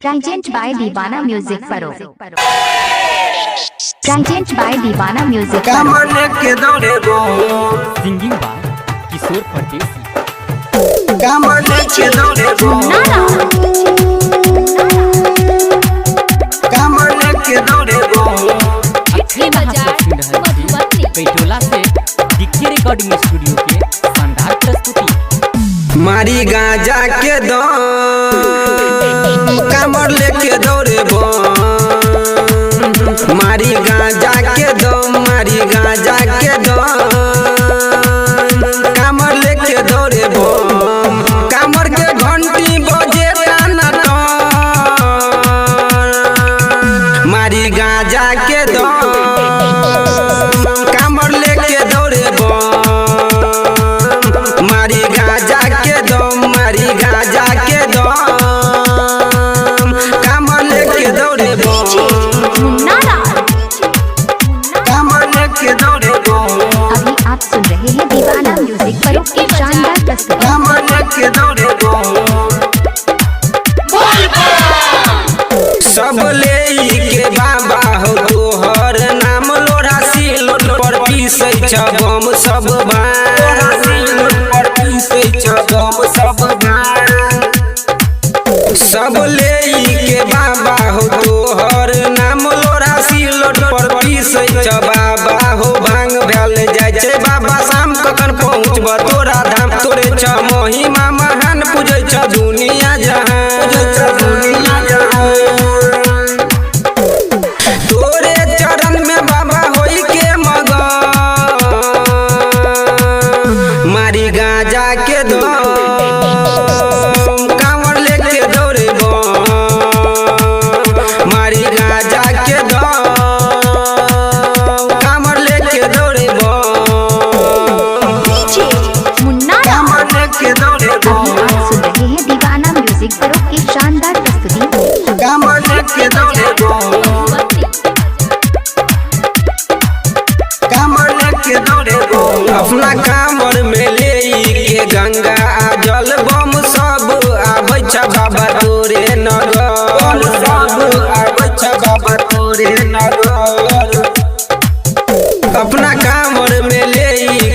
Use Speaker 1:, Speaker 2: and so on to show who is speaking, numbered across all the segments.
Speaker 1: Present by Divana Music Paro. Present by Divana Music Paro.
Speaker 2: कमर के दौड़े गो
Speaker 3: singing by किशोर परदेसी।
Speaker 2: कमर के दौड़े गो कमर के दौड़े गो
Speaker 3: अखिल बाजार मधुबनी पेटोला से डिक्की रिकॉर्डिंग स्टूडियो के शानदार प्रस्तुति।
Speaker 2: मारी गांजा के दम कमर लेके दौड़े बो मारी गांजा के दम मारी गांजा के दम कमर लेके दौड़े बो कमर के घंटी बजे टाना मारी गांजा के दम कमर लेके दौड़े बो मारी गांजा के दम मारी गांजा के दम कमर लेके दौड़े बो कमर लेके दौड़े बो
Speaker 1: अभी आप सुन रहे हैं दीवाना म्यूजिक परो की शानदार प्रस्तुति।
Speaker 2: कमर लेके दौड़े बो सब ले के बाबा हो तोहर नाम लोढ़ा सिलोट पर पीसै छ बम सब भाड़ सिलोट पर पीसै छ बम सब भाड़ सब ले के बाबा हो तोहर नाम लोढ़ा सिलोट पर पीसै छ बाबा हो भांग भेल जाय छै बाबा शाम कखन पहुँचब तोरा धाम तोरे छ महिमा महान पूजै छ दुनिया जहान पूजै छ दुनिया जहान तोरे चरण में बाबा होई के मगन मारी गांजा के दम कांवर लेके दौड़े बो मारी गांजा के दम कांवर लेके दौड़े बो कांवर लेके दौड़े बो
Speaker 1: अभी आप सुन रहे हैं दीवाना म्यूजिक परो की शानदार प्रस्तुति।
Speaker 2: कांवर लेके दौड़े बो कांवर लेके दौड़े गो अपना कांवर में ले के गंगा जल बम सब आबै छ बाबा तोरे नगर सब आबै छ बाबा तोरे नगर अपना कांवर में ले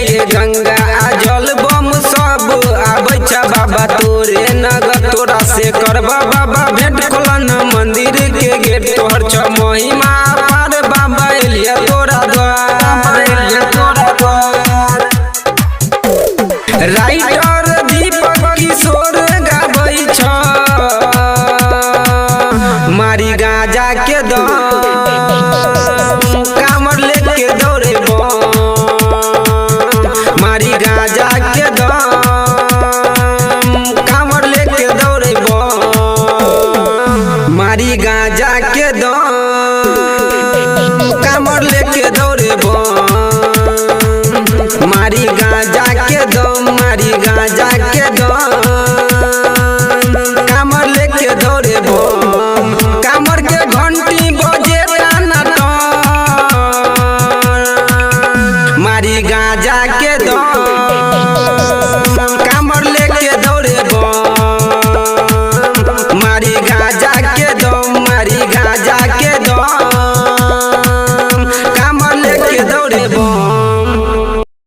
Speaker 2: के गंगा जल बम सब आबै छ बाबा तोरे नगर तोरा से करबा बाबा भेंट खोलन मंदिर के गेट तोहर छ महिमा पार बाबा एलिया तोरा द्वार एलिया तोरा द्वार राइटर दीपक किशोर गाबै छ मारी गांजा के दम कांवर लेके दौड़े बो मारी गांजा के दम कांवर लेके दौड़े बो मारी गांजा के दम कांवर लेके दौड़े बो मारी गांजा के दम मारी गांजा के दम